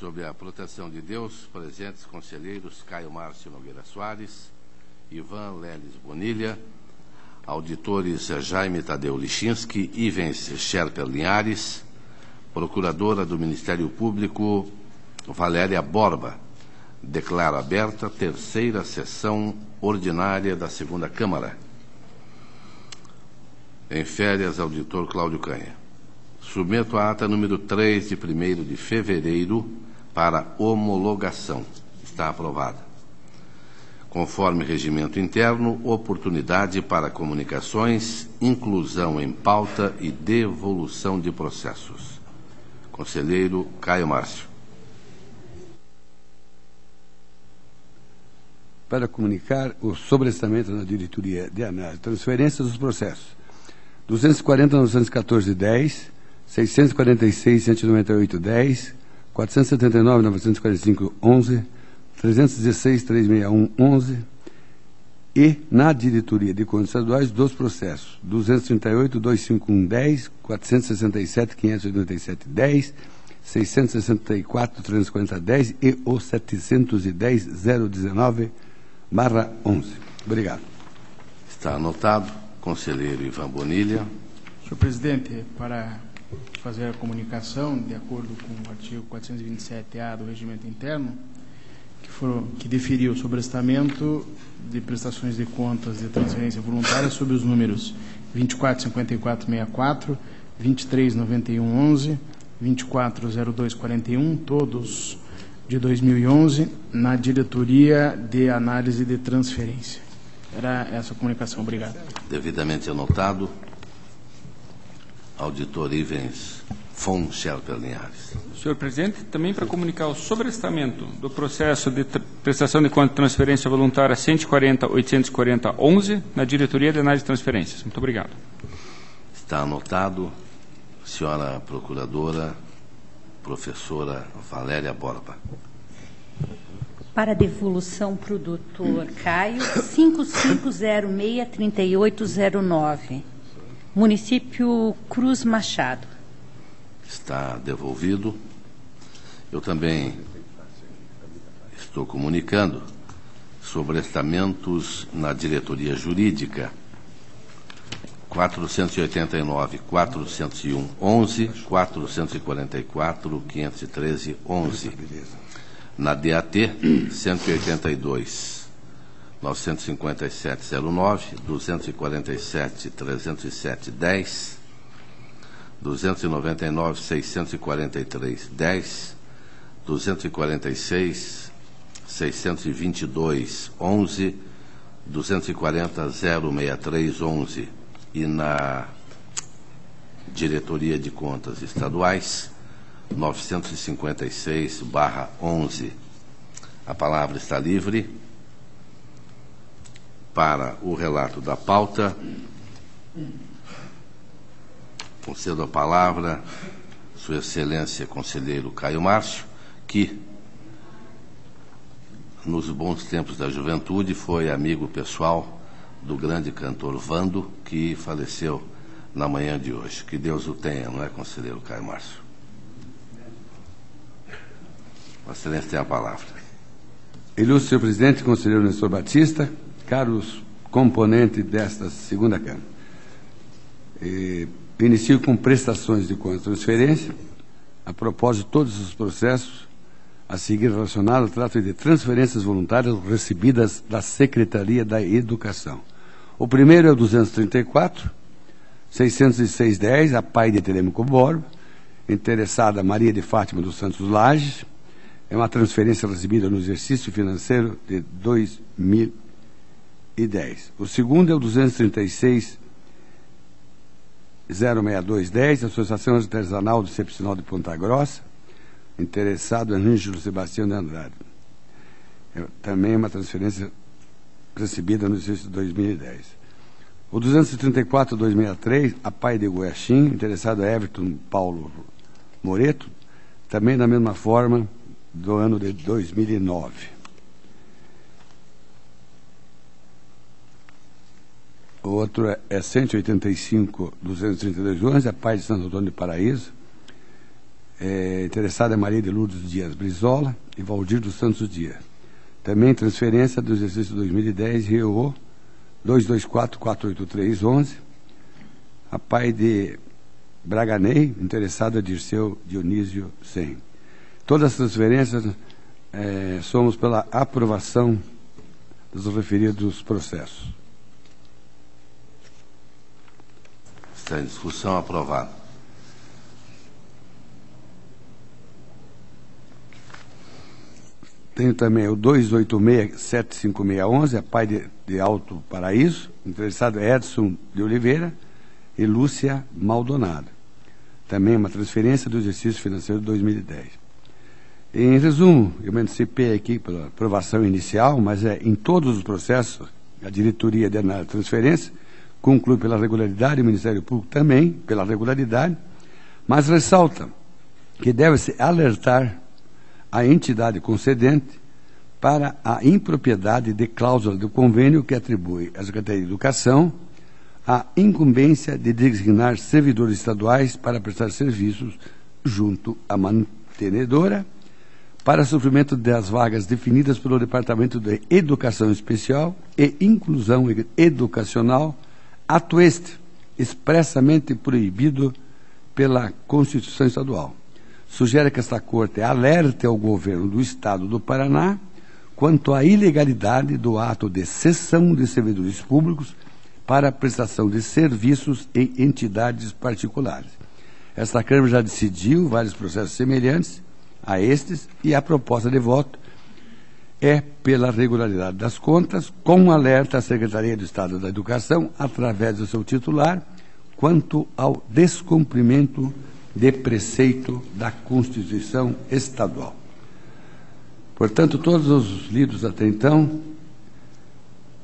Sob a proteção de Deus, presentes conselheiros Caio Márcio Nogueira Soares, Ivan Leles Bonilha, auditores Jaime Tadeu Lichinski, Ivens Scherper Linhares, procuradora do Ministério Público Valéria Borba. Declaro aberta a terceira sessão ordinária da segunda Câmara. Em férias, auditor Cláudio Canha. Submeto a ata número 3 de 1º de fevereiro para homologação. Está aprovada. Conforme regimento interno, oportunidade para comunicações, inclusão em pauta e devolução de processos. Conselheiro Caio Márcio. Para comunicar o sobrestamento na diretoria de análise e transferência dos processos 240.914.10, 646.198.10, 479.945.11, 316.361.11 e, na diretoria de contas estaduais, dos processos 238.251.10, 467.587.10, 664.340.10 e o 710.019/11. Obrigado. Está anotado. Conselheiro Ivan Bonilha. Senhor presidente, para fazer a comunicação, de acordo com o artigo 427-A do Regimento Interno, que deferiu o sobrestamento de prestações de contas de transferência voluntária sobre os números 24.54.64, 23.91.11, 24.02.41, todos de 2011, na diretoria de análise de transferência. Era essa a comunicação. Obrigado. Devidamente anotado. Auditor Ivens von Scherper Linhares. Senhor presidente, também para comunicar o sobrestamento do processo de prestação de conta de transferência voluntária 140.840.11 na diretoria de análise de transferências. Muito obrigado. Está anotado. Senhora Procuradora, professora Valéria Borba. Para devolução para o doutor Caio, 5506-3809, município Cruz Machado. Está devolvido. Eu também estou comunicando sobrestamentos na diretoria jurídica 489.401.11, 444.513.11. Na DAT, 182.957.09, 247.307.10, 299.643.10, 246.622.11, 240.063.11. E na diretoria de contas estaduais, 956/11. A palavra está livre para o relato da pauta. Concedo a palavra Sua Excelência Conselheiro Caio Márcio, que nos bons tempos da juventude foi amigo pessoal do grande cantor Vando, que faleceu na manhã de hoje. Que Deus o tenha, não é, Conselheiro Caio Márcio? Vossa Excelência tem a palavra. Ilustre senhor presidente, conselheiro Nestor Batista, caros componentes desta segunda Câmara. Inicio com prestações de conta de transferência. A propósito de todos os processos a seguir relacionados, trata de transferências voluntárias recebidas da Secretaria da Educação. O primeiro é o 234.606.10, a pai de Telêmaco Borba, interessada Maria de Fátima dos Santos Lages. É uma transferência recebida no exercício financeiro de 2010. O segundo é o 236.062.10, Associação Artesanal do Sepsinal de Ponta Grossa, interessado Ângelo Sebastião de Andrade. Também é uma transferência recebida no exercício de 2010. O 234.263, a pai de Goiaxim, interessado Everton Paulo Moreto, também da mesma forma, do ano de 2009. O outro é 185.232.11, a pai de Santo Antônio de Paraíso, Interessada é Maria de Lourdes Dias Brizola e Valdir dos Santos Dias. Também transferência do exercício 2010, REO 224-48311. A pai de Braganei, interessado é Dirceu Dionísio Sen. Todas as transferências somos pela aprovação dos referidos processos. Está em discussão, aprovado. Tenho também o 286-75611, a pai de Alto Paraíso, interessado é Edson de Oliveira e Lúcia Maldonado. Também uma transferência do exercício financeiro de 2010. Em resumo, eu me antecipei aqui pela aprovação inicial, mas em todos os processos, a diretoria de análise de transferência conclui pela regularidade, o Ministério Público também pela regularidade, mas ressalta que deve-se alertar a entidade concedente para a impropriedade de cláusula do convênio que atribui à Secretaria de Educação a incumbência de designar servidores estaduais para prestar serviços junto à mantenedora para suprimento das vagas definidas pelo Departamento de Educação Especial e Inclusão Educacional, ato este expressamente proibido pela Constituição Estadual. Sugere que esta Corte alerte ao governo do Estado do Paraná quanto à ilegalidade do ato de cessão de servidores públicos para a prestação de serviços em entidades particulares. Esta Câmara já decidiu vários processos semelhantes a estes e a proposta de voto é pela regularidade das contas, com alerta à Secretaria do Estado da Educação, através do seu titular, quanto ao descumprimento de preceito da Constituição Estadual. Portanto, todos os lidos até então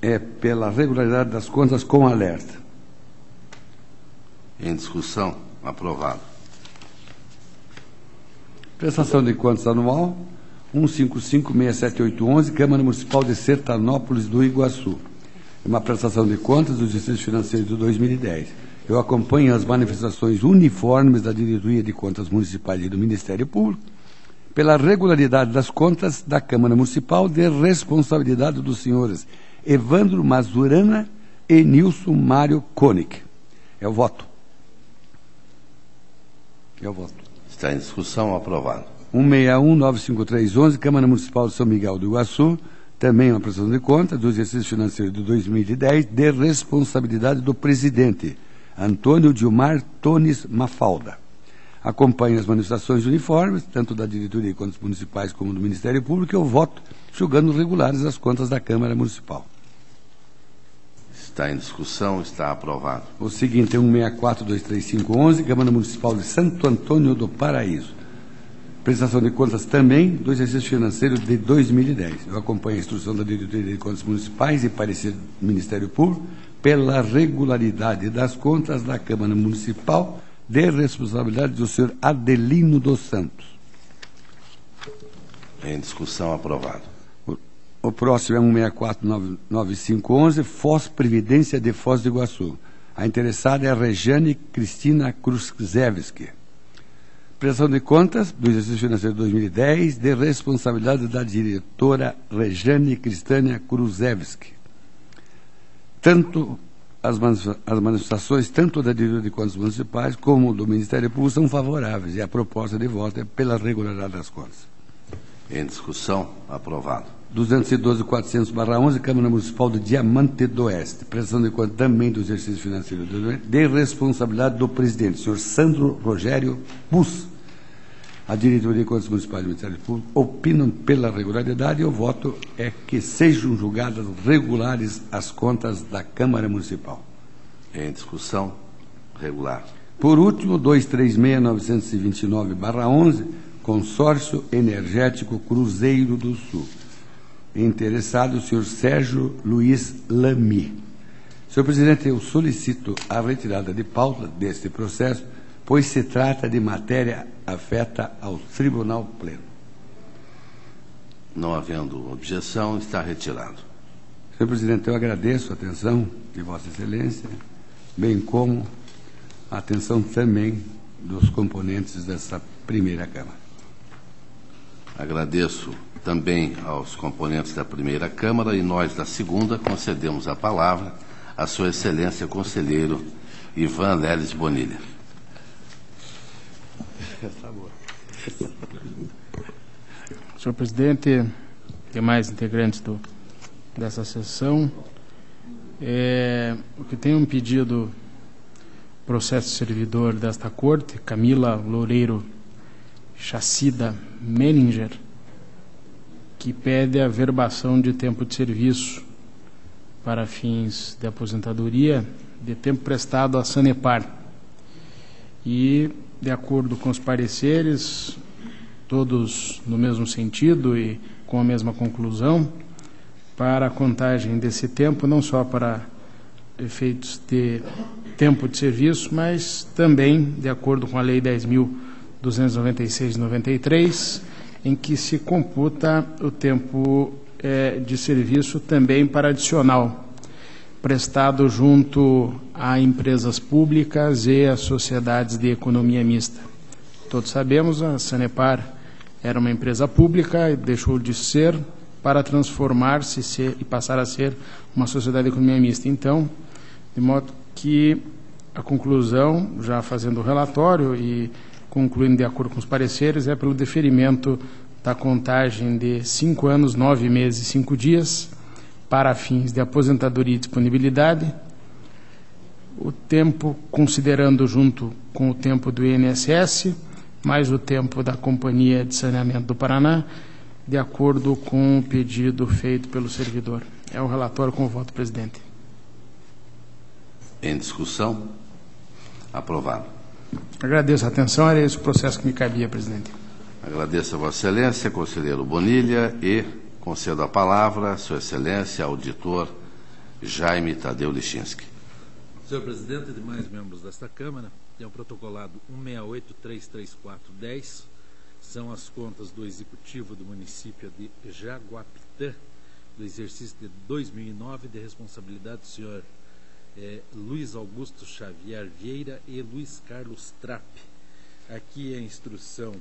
é pela regularidade das contas com alerta. Em discussão, aprovado. Prestação de contas anual 155-67811, Câmara Municipal de Sertanópolis do Iguaçu. É uma prestação de contas do exercício financeiro de 2010. Eu acompanho as manifestações uniformes da Diretoria de Contas Municipais e do Ministério Público pela regularidade das contas da Câmara Municipal de responsabilidade dos senhores Evandro Mazurana e Nilson Mário Koenig. É o voto. É o voto. Está em discussão, aprovado. 161-95311, Câmara Municipal de São Miguel do Iguaçu, também uma prestação de contas do exercício financeiro de 2010 de responsabilidade do presidente Antônio Dilmar Tones Mafalda. Acompanho as manifestações uniformes, tanto da Diretoria de Contas Municipais como do Ministério Público, e eu voto julgando regulares as contas da Câmara Municipal. Está em discussão, está aprovado. O seguinte é 164-23511, Câmara Municipal de Santo Antônio do Paraíso. Prestação de contas também do exercício financeiro de 2010. Eu acompanho a instrução da Diretoria de Contas Municipais e parecer do Ministério Público pela regularidade das contas da Câmara Municipal de responsabilidade do senhor Adelino dos Santos. Em discussão, aprovado. O próximo é 164-9511, Foz Previdência de Foz do Iguaçu. A interessada é a Rejane Cristina Kruzewski. Prestação de contas do exercício financeiro de 2010 de responsabilidade da diretora Rejane Cristina Kruzewski. Tanto as manifestações, tanto da Diretoria de Contas Municipais como do Ministério Público, são favoráveis e a proposta de voto é pela regularidade das contas. Em discussão, aprovado. 212.400/11, Câmara Municipal do Diamante do Oeste. Prestação de contas também do exercício financeiro de responsabilidade do presidente, senhor Sandro Rogério Pus. A Diretoria de Contas Municipais do Ministério Público opinam pela regularidade e o voto é que sejam julgadas regulares as contas da Câmara Municipal. Em discussão, regular. Por último, 236.929/11, Consórcio Energético Cruzeiro do Sul. Interessado, o senhor Sérgio Luiz Lamy. Senhor presidente, eu solicito a retirada de pauta deste processo, pois se trata de matéria afeta ao Tribunal Pleno. Não havendo objeção, está retirado. Senhor presidente, eu agradeço a atenção de Vossa Excelência, bem como a atenção também dos componentes dessa primeira Câmara. Agradeço também aos componentes da primeira Câmara e nós, da segunda, concedemos a palavra à Sua Excelência Conselheiro Ivan Leles Bonilha. Senhor presidente, demais integrantes dessa sessão, o que tem um pedido processo servidor desta corte, Camila Loureiro Chacida Menninger, que pede a verbação de tempo de serviço para fins de aposentadoria de tempo prestado à Sanepar. E, de acordo com os pareceres, todos no mesmo sentido e com a mesma conclusão, para a contagem desse tempo, não só para efeitos de tempo de serviço, mas também, de acordo com a Lei 10.296 de 93, em que se computa o tempo de serviço também para adicional, prestado junto a empresas públicas e a sociedades de economia mista. Todos sabemos, a Sanepar era uma empresa pública e deixou de ser para transformar-se e passar a ser uma sociedade de economia mista. Então, de modo que a conclusão, já fazendo o relatório e concluindo de acordo com os pareceres, é pelo deferimento da contagem de 5 anos, 9 meses e 5 dias para fins de aposentadoria e disponibilidade, o tempo considerando junto com o tempo do INSS, mais o tempo da Companhia de Saneamento do Paraná, de acordo com o pedido feito pelo servidor. É o relatório com o voto, presidente. Em discussão? Aprovado. Agradeço a atenção, era esse o processo que me cabia, presidente. Agradeço a Vossa Excelência, conselheiro Bonilha, e concedo a palavra à Sua Excelência, auditor Jaime Tadeu Lichinsky. Senhor presidente e demais membros desta Câmara, é o protocolado 168-33410, são as contas do Executivo do município de Jaguapitã, do exercício de 2009, de responsabilidade do senhor Luiz Augusto Xavier Vieira e Luiz Carlos Trapp. Aqui a instrução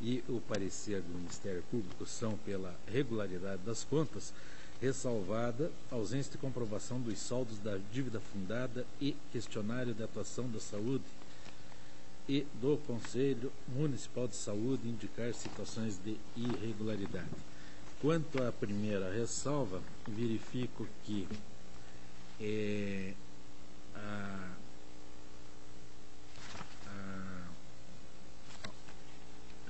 e o parecer do Ministério Público são pela regularidade das contas, ressalvada a ausência de comprovação dos saldos da dívida fundada e questionário de atuação da saúde e do Conselho Municipal de Saúde indicar situações de irregularidade. Quanto à primeira ressalva, verifico que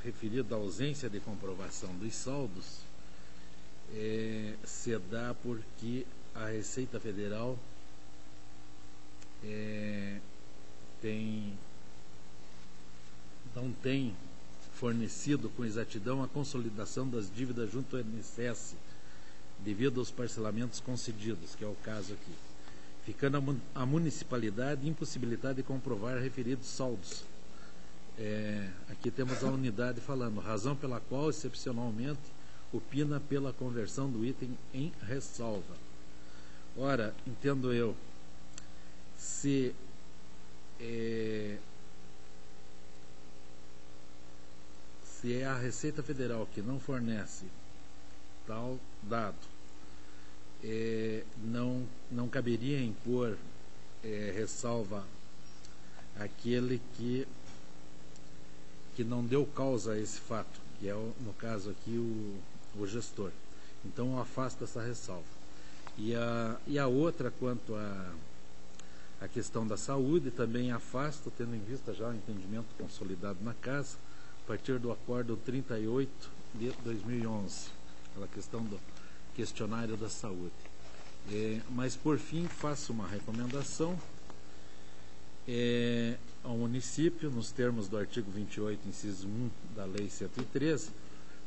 referido à ausência de comprovação dos saldos, se dá porque a Receita Federal não tem fornecido com exatidão a consolidação das dívidas junto ao INSS, devido aos parcelamentos concedidos, que é o caso aqui, ficando a municipalidade impossibilitada de comprovar referidos saldos. Aqui temos a unidade falando, razão pela qual, excepcionalmente, opina pela conversão do item em ressalva. Ora, entendo eu, se é a Receita Federal que não fornece tal dado, não caberia impor ressalva àquele que não deu causa a esse fato, que é, no caso aqui, o gestor. Então, eu afasto essa ressalva. E a outra, quanto à questão da saúde, também afasto, tendo em vista já o entendimento consolidado na Casa, a partir do Acordo 38 de 2011, aquela questão do questionário da saúde. Mas, por fim, faço uma recomendação ao município, nos termos do artigo 28, inciso 1 da Lei 113,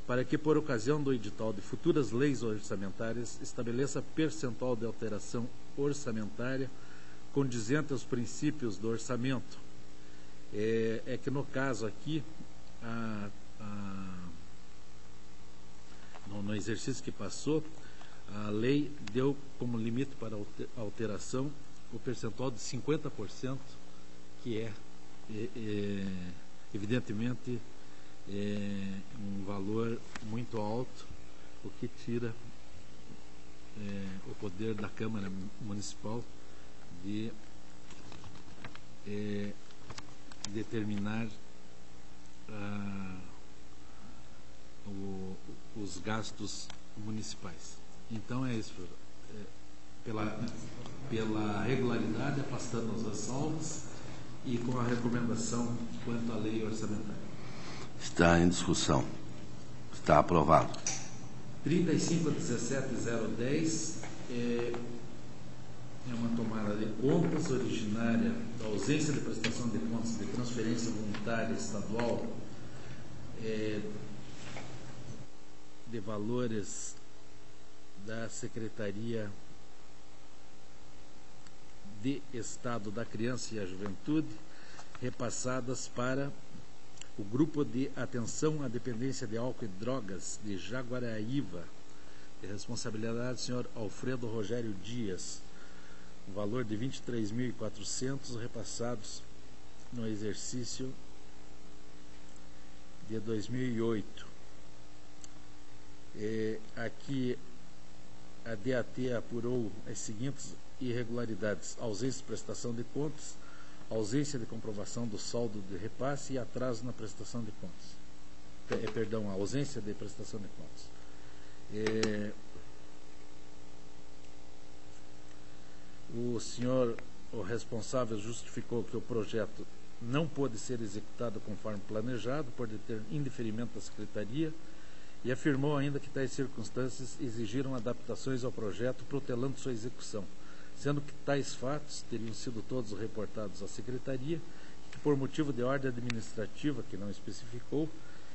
para que, por ocasião do edital de futuras leis orçamentárias, estabeleça percentual de alteração orçamentária condizente aos princípios do orçamento. Que, no caso aqui, no exercício que passou, a lei deu como limite para alteração o percentual de 50%, que é evidentemente, um valor muito alto, o que tira o poder da Câmara Municipal de determinar os gastos municipais. Então é isso, pela regularidade, afastando as ressalvas e com a recomendação quanto à lei orçamentária. Está em discussão. Está aprovado. 35.17.010 é uma tomada de contas originária da ausência de prestação de contas de transferência voluntária estadual de valores da Secretaria de Estado da Criança e a Juventude, repassadas para o Grupo de Atenção à Dependência de Álcool e Drogas de Jaguaraíva, de responsabilidade do senhor Alfredo Rogério Dias, um valor de 23.400 repassados no exercício de 2008. Aqui a DAT apurou as seguintes irregularidades: ausência de prestação de contas, ausência de comprovação do saldo de repasse e atraso na prestação de contas. Perdão, a ausência de prestação de contas. O senhor, o responsável, justificou que o projeto não pôde ser executado conforme planejado por indeferimento da Secretaria e afirmou ainda que tais circunstâncias exigiram adaptações ao projeto, protelando sua execução, sendo que tais fatos teriam sido todos reportados à Secretaria e que, por motivo de ordem administrativa que não especificou,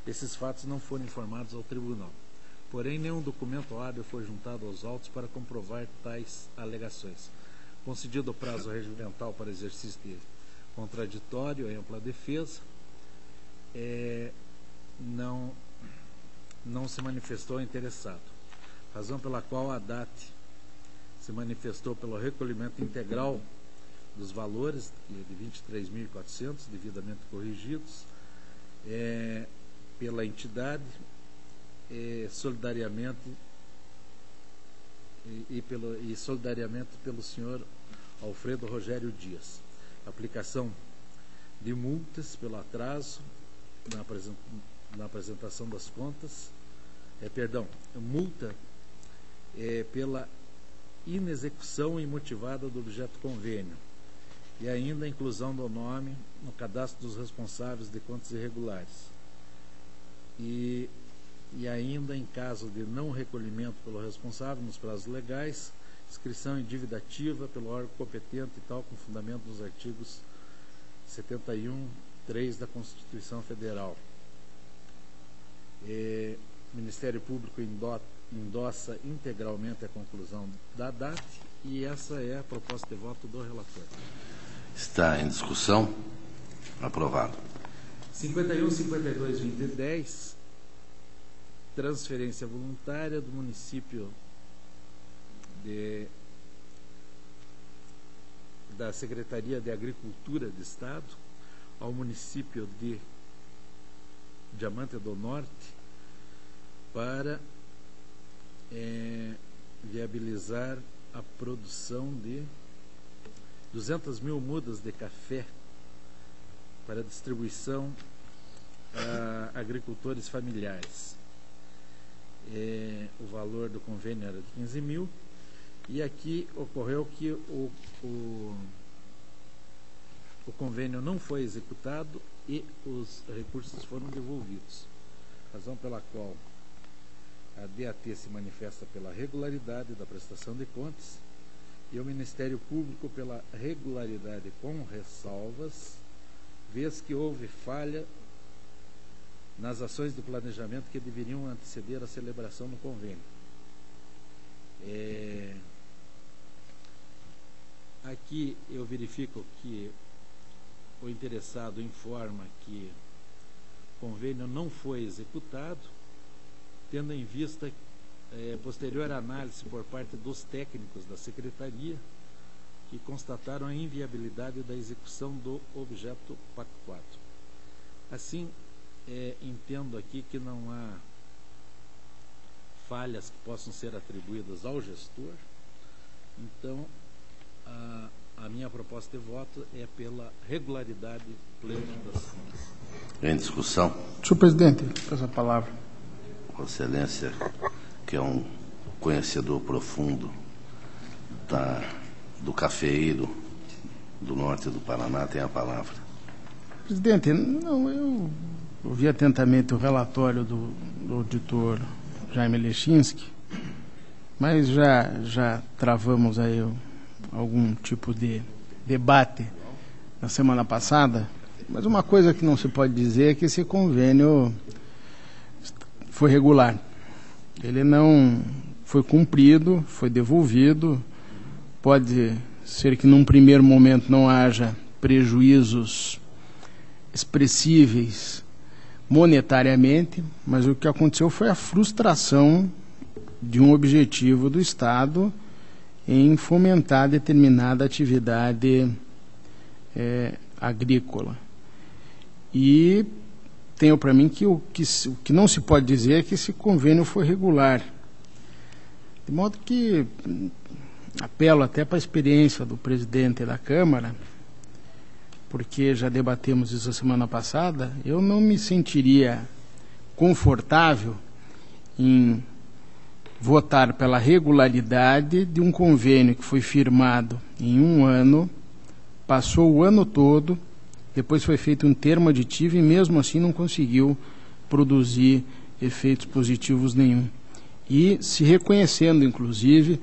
esses fatos não foram informados ao Tribunal. Porém, nenhum documento hábil foi juntado aos autos para comprovar tais alegações. Concedido o prazo regimental para exercício de contraditório e ampla defesa, não se manifestou interessado, razão pela qual a DAT se manifestou pelo recolhimento integral dos valores de 23.400, devidamente corrigidos, pela entidade, solidariamente pelo senhor Alfredo Rogério Dias. Aplicação de multas pelo atraso na apresentação das contas, multa pela inexecução imotivada do objeto convênio e ainda a inclusão do nome no cadastro dos responsáveis de contas irregulares e ainda, em caso de não recolhimento pelo responsável nos prazos legais, inscrição em dívida ativa pelo órgão competente e tal, com fundamento nos artigos 71(3) da Constituição Federal. O Ministério Público endossa integralmente a conclusão da DAT e essa é a proposta de voto do relator. Está em discussão. Aprovado. 51.52.2010, transferência voluntária do município da Secretaria de Agricultura do Estado ao município de Diamante do Norte para viabilizar a produção de 200.000 mudas de café para distribuição a agricultores familiares. O valor do convênio era de 15.000 e aqui ocorreu que o convênio não foi executado e os recursos foram devolvidos, razão pela qual a DAT se manifesta pela regularidade da prestação de contas e o Ministério Público pela regularidade com ressalvas, vez que houve falha nas ações de planejamento que deveriam anteceder a celebração do convênio. Aqui eu verifico que o interessado informa que o convênio não foi executado, tendo em vista posterior análise por parte dos técnicos da Secretaria, que constataram a inviabilidade da execução do objeto pactuado. Assim, entendo aqui que não há falhas que possam ser atribuídas ao gestor. Então, a minha proposta de voto é pela regularidade plena das contas. Em discussão, Senhor presidente, peço a palavra. Vossa Excelência, que é um conhecedor profundo do cafeeiro do norte do Paraná, tem a palavra. Presidente, não, eu ouvi atentamente o relatório do auditor Jaime Leschinski, mas já travamos aí algum tipo de debate na semana passada, mas uma coisa que não se pode dizer é que esse convênio foi regular. Ele não foi cumprido, foi devolvido. Pode ser que num primeiro momento não haja prejuízos expressíveis monetariamente, mas o que aconteceu foi a frustração de um objetivo do Estado em fomentar determinada atividade agrícola. E tenho para mim que o que não se pode dizer é que esse convênio foi regular. De modo que apelo até para a experiência do presidente da Câmara, porque já debatemos isso a semana passada, eu não me sentiria confortável em votar pela regularidade de um convênio que foi firmado em um ano, passou o ano todo, depois foi feito um termo aditivo e mesmo assim não conseguiu produzir efeitos positivos nenhum. E se reconhecendo, inclusive,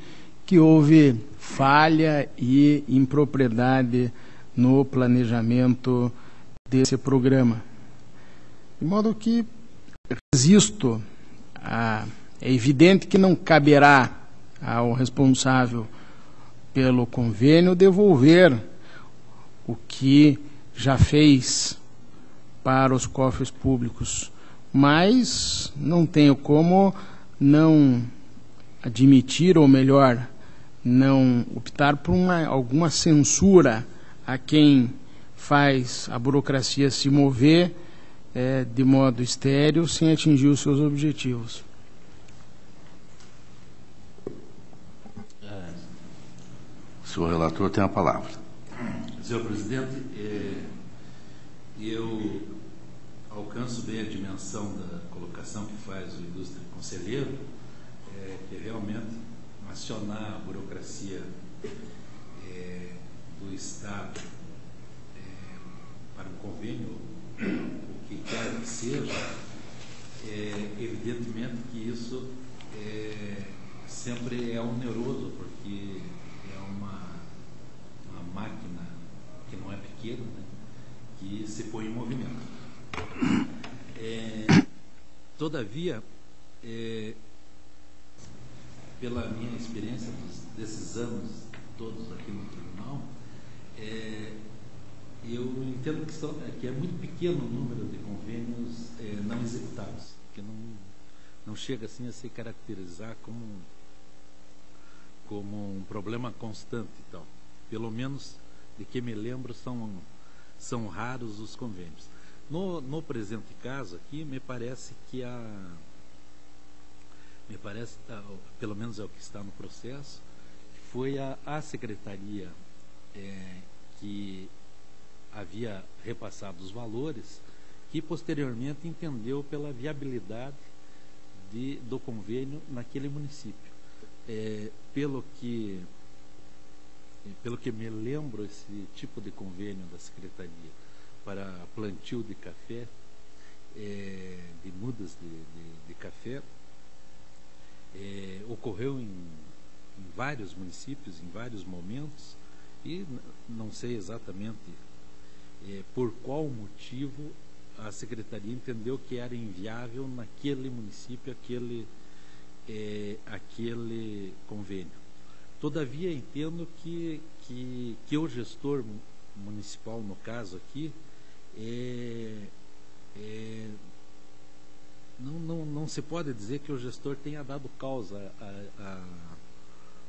que houve falha e impropriedade no planejamento desse programa. De modo que resisto é evidente que não caberá ao responsável pelo convênio devolver o que já fez para os cofres públicos, mas não tenho como não admitir, ou melhor, não optar por alguma censura a quem faz a burocracia se mover de modo estéril sem atingir os seus objetivos. O senhor relator tem a palavra. Senhor presidente, eu alcanço bem a dimensão da colocação que faz o ilustre conselheiro, que é realmente acionar a burocracia do Estado para um convênio, o que quer que seja, evidentemente que isso sempre é oneroso, porque é uma máquina que não é pequena, né, que se põe em movimento. Todavia, pela minha experiência desses anos todos aqui no tribunal, eu entendo que é muito pequeno o número de convênios não executados, que não chega assim a se caracterizar como um problema constante. Então, pelo menos de que me lembro, são raros os convênios. No presente caso aqui, me parece, pelo menos é o que está no processo, foi a secretaria que havia repassado os valores, que posteriormente entendeu pela viabilidade do convênio naquele município. Pelo que me lembro, esse tipo de convênio da secretaria para plantio de café, de mudas de café, ocorreu em vários municípios, em vários momentos, e não sei exatamente por qual motivo a secretaria entendeu que era inviável naquele município aquele convênio. Todavia, entendo que o gestor municipal, no caso aqui, não se pode dizer que o gestor tenha dado causa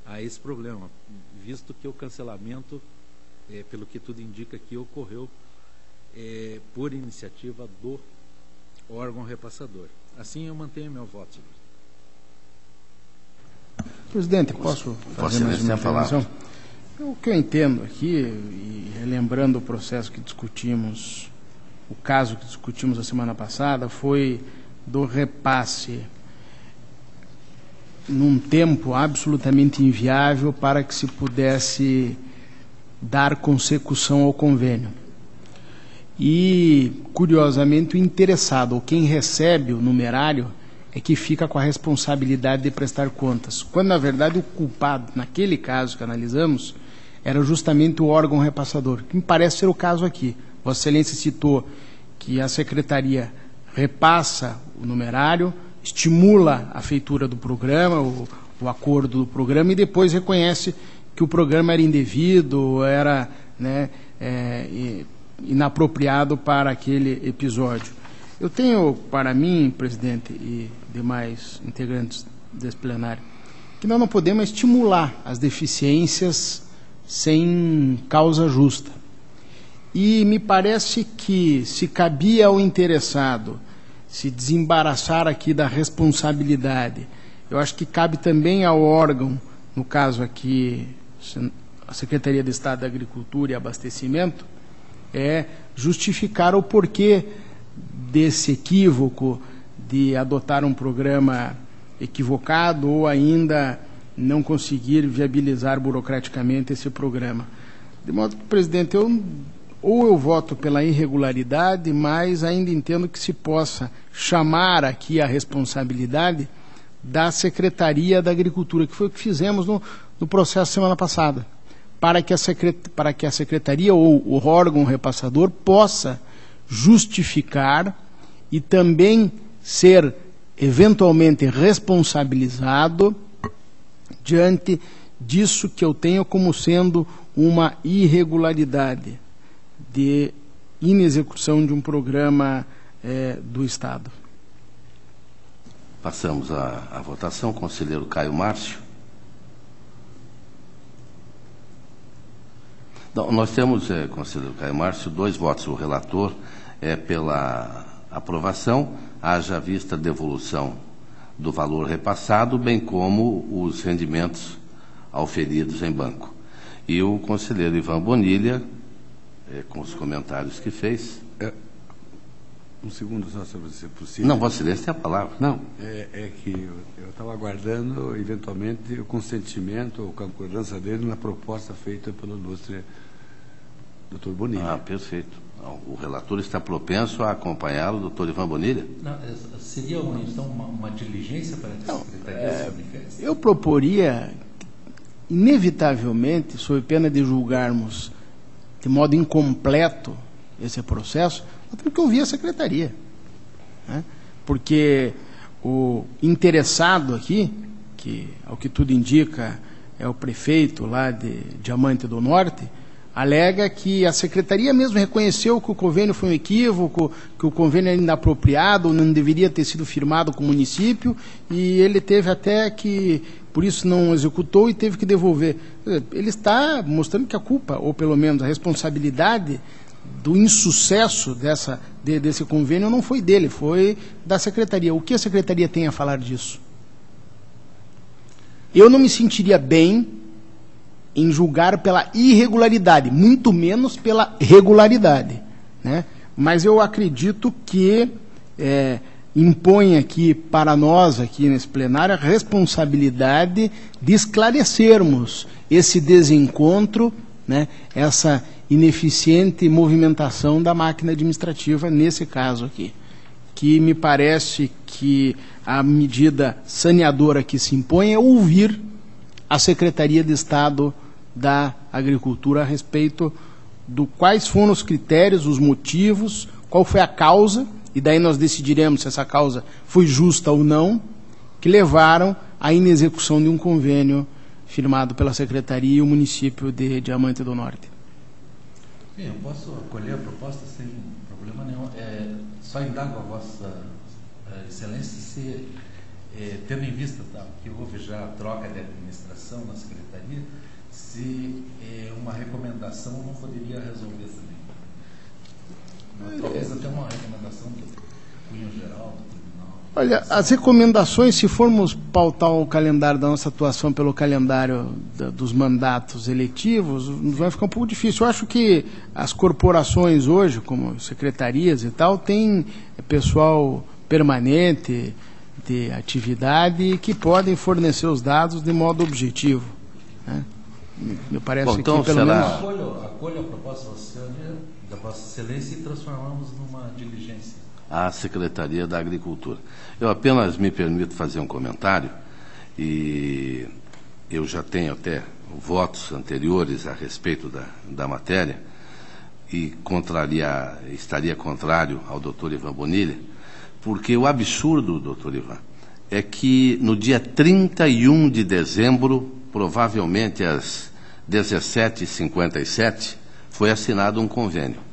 a esse problema, visto que o cancelamento, pelo que tudo indica, que ocorreu por iniciativa do órgão repassador. Assim, eu mantenho meu voto, senhor. Presidente, posso fazer mais uma intervenção? O que eu entendo aqui, e relembrando o processo que discutimos, o caso que discutimos a semana passada, foi do repasse num tempo absolutamente inviável para que se pudesse dar consecução ao convênio. E, curiosamente, o interessado, ou quem recebe o numerário, é que fica com a responsabilidade de prestar contas, quando, na verdade, o culpado, naquele caso que analisamos, era justamente o órgão repassador, que me parece ser o caso aqui. Vossa Excelência citou que a Secretaria repassa o numerário, estimula a feitura do programa, o acordo do programa, e depois reconhece que o programa era indevido, era inapropriado para aquele episódio. Eu tenho para mim, presidente e demais integrantes desse plenário, que nós não podemos estimular as deficiências sem causa justa. E me parece que, se cabia ao interessado se desembaraçar aqui da responsabilidade, eu acho que cabe também ao órgão, no caso aqui, a Secretaria de Estado da Agricultura e Abastecimento, justificar o porquê desse equívoco de adotar um programa equivocado ou ainda não conseguir viabilizar burocraticamente esse programa. De modo que, presidente, eu voto pela irregularidade, mas ainda entendo que se possa chamar aqui a responsabilidade da Secretaria da Agricultura, que foi o que fizemos no processo semana passada, para que a Secretaria ou o órgão repassador possa justificar e também ser eventualmente responsabilizado diante disso que eu tenho como sendo uma irregularidade de inexecução de um programa do Estado. Passamos à votação. Conselheiro Caio Márcio. Não, nós temos, conselheiro Caio Márcio, 2 votos. O relator é pela aprovação, haja vista a devolução do valor repassado, bem como os rendimentos auferidos em banco. E o conselheiro Ivan Bonilha, com os comentários que fez. Um segundo só, se você possível. Não, Vossa Excelência tem a palavra. Não, é que eu estava aguardando, eventualmente, o consentimento ou concordância dele na proposta feita pelo ilustre doutor Bonilha. Ah, perfeito. O relator está propenso a acompanhá-lo, doutor Ivan Bonilha? Não, seria então uma diligência para que a Secretaria se manifeste? Eu proporia, inevitavelmente, sob pena de julgarmos de modo incompleto esse processo, nós temos que ouvir a Secretaria, né? Porque o interessado aqui, que ao que tudo indica é o prefeito lá de Diamante do Norte, alega que a Secretaria mesmo reconheceu que o convênio foi um equívoco, que o convênio era inapropriado, não deveria ter sido firmado com o município, e ele teve até que, por isso não executou e teve que devolver. Ele está mostrando que a culpa, ou pelo menos a responsabilidade do insucesso desse convênio não foi dele, foi da Secretaria. O que a Secretaria tem a falar disso? Eu não me sentiria bem em julgar pela irregularidade, muito menos pela regularidade, né? Mas eu acredito que impõe aqui para nós, aqui nesse plenário, a responsabilidade de esclarecermos esse desencontro, né? Essa ineficiente movimentação da máquina administrativa nesse caso aqui, que me parece que a medida saneadora que se impõe é ouvir a Secretaria de Estado da Agricultura a respeito do quais foram os critérios, os motivos, qual foi a causa, e daí nós decidiremos se essa causa foi justa ou não, que levaram à inexecução de um convênio firmado pela Secretaria e o município de Diamante do Norte. Sim, eu posso acolher a proposta sem problema nenhum. Só indago a Vossa Excelência se tendo em vista que houve já a troca de administração na Secretaria, se uma recomendação não poderia resolver também. Talvez até uma recomendação do cunho geral do tribunal. Olha, as recomendações, se formos pautar o calendário da nossa atuação pelo calendário dos mandatos eletivos, vai ficar um pouco difícil. Eu acho que as corporações hoje, como secretarias e tal, têm pessoal permanente de atividade que podem fornecer os dados de modo objetivo, né? Me parece Bom, então que pelo será- menos... Acolho a proposta da Vossa Excelência e transformamos numa diligência. à Secretaria da Agricultura. Eu apenas me permito fazer um comentário, e eu já tenho até votos anteriores a respeito da matéria, e estaria contrário ao doutor Ivan Bonilha, porque o absurdo, doutor Ivan, é que no dia 31 de dezembro, provavelmente às 17h57, foi assinado um convênio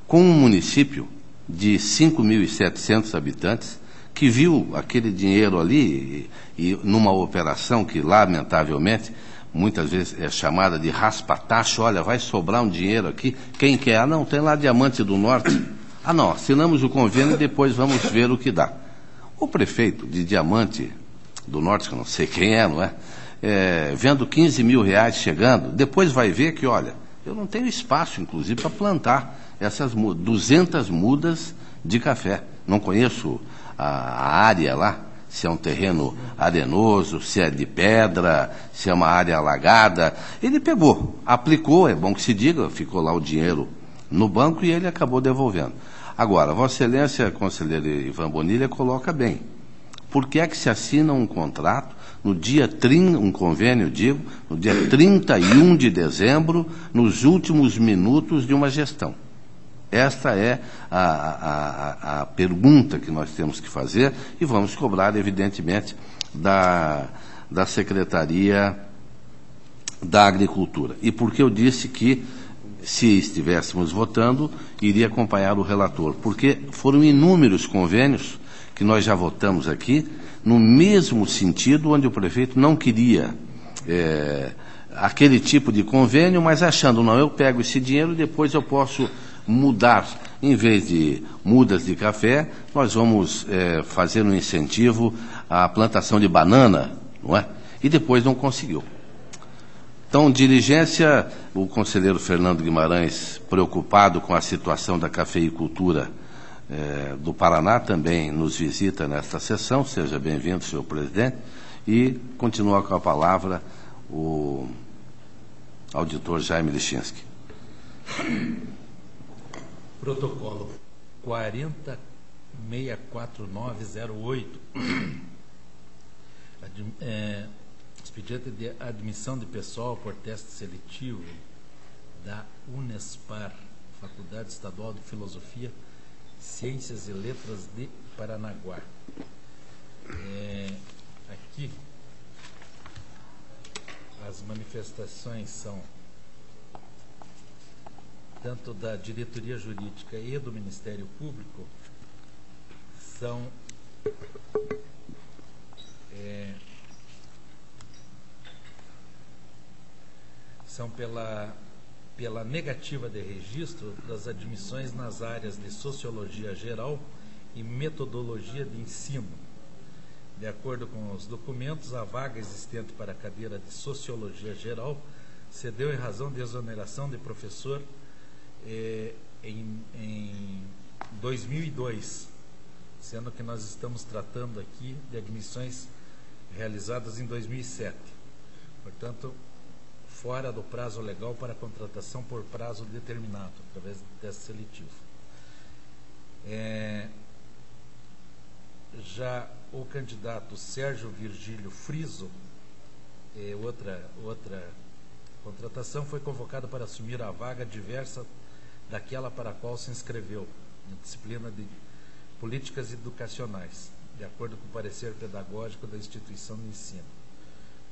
com um município de 5.700 habitantes, que viu aquele dinheiro ali e numa operação que, lamentavelmente, muitas vezes é chamada de raspa-taxa. Olha, vai sobrar um dinheiro aqui, quem quer? Ah, não, tem lá Diamante do Norte. Ah, não, assinamos o convênio e depois vamos ver o que dá. O prefeito de Diamante do Norte, que eu não sei quem é, não é? Vendo 15 mil reais chegando, depois vai ver que, olha, eu não tenho espaço, inclusive, para plantar essas 200 mudas de café. Não conheço a área lá, se é um terreno arenoso, se é de pedra, se é uma área alagada. Ele pegou, aplicou, é bom que se diga, ficou lá o dinheiro no banco e ele acabou devolvendo. Agora, Vossa Excelência, conselheiro Ivan Bonilha, coloca bem. Por que é que se assina um contrato no dia 30, um convênio, digo, no dia 31 de dezembro, nos últimos minutos de uma gestão? Esta é a pergunta que nós temos que fazer e vamos cobrar, evidentemente, da Secretaria da Agricultura. E por que eu disse que, se estivéssemos votando, iria acompanhar o relator? Porque foram inúmeros convênios que nós já votamos aqui, no mesmo sentido, onde o prefeito não queria aquele tipo de convênio, mas achando, não, eu pego esse dinheiro e depois eu posso mudar. Em vez de mudas de café, nós vamos fazer um incentivo à plantação de banana, não é? E depois não conseguiu. Então, diligência, o conselheiro Fernando Guimarães, preocupado com a situação da cafeicultura do Paraná, também nos visita nesta sessão. Seja bem-vindo, senhor presidente. E continua com a palavra o auditor Jaime Lichinsky. Protocolo 40.64908. Expediente de admissão de pessoal por teste seletivo da Unespar, Faculdade Estadual de Filosofia, Ciências e Letras de Paranaguá. Aqui, as manifestações são tanto da diretoria jurídica e do Ministério Público, são pela negativa de registro das admissões nas áreas de Sociologia Geral e Metodologia de Ensino. De acordo com os documentos, a vaga existente para a cadeira de Sociologia Geral cedeu em razão de exoneração de professor em 2002, sendo que nós estamos tratando aqui de admissões realizadas em 2007. Portanto, fora do prazo legal para contratação por prazo determinado, através do teste seletivo. Já o candidato Sérgio Virgílio Friso, outra contratação, foi convocado para assumir a vaga diversa daquela para a qual se inscreveu, na disciplina de Políticas Educacionais, de acordo com o parecer pedagógico da instituição de ensino,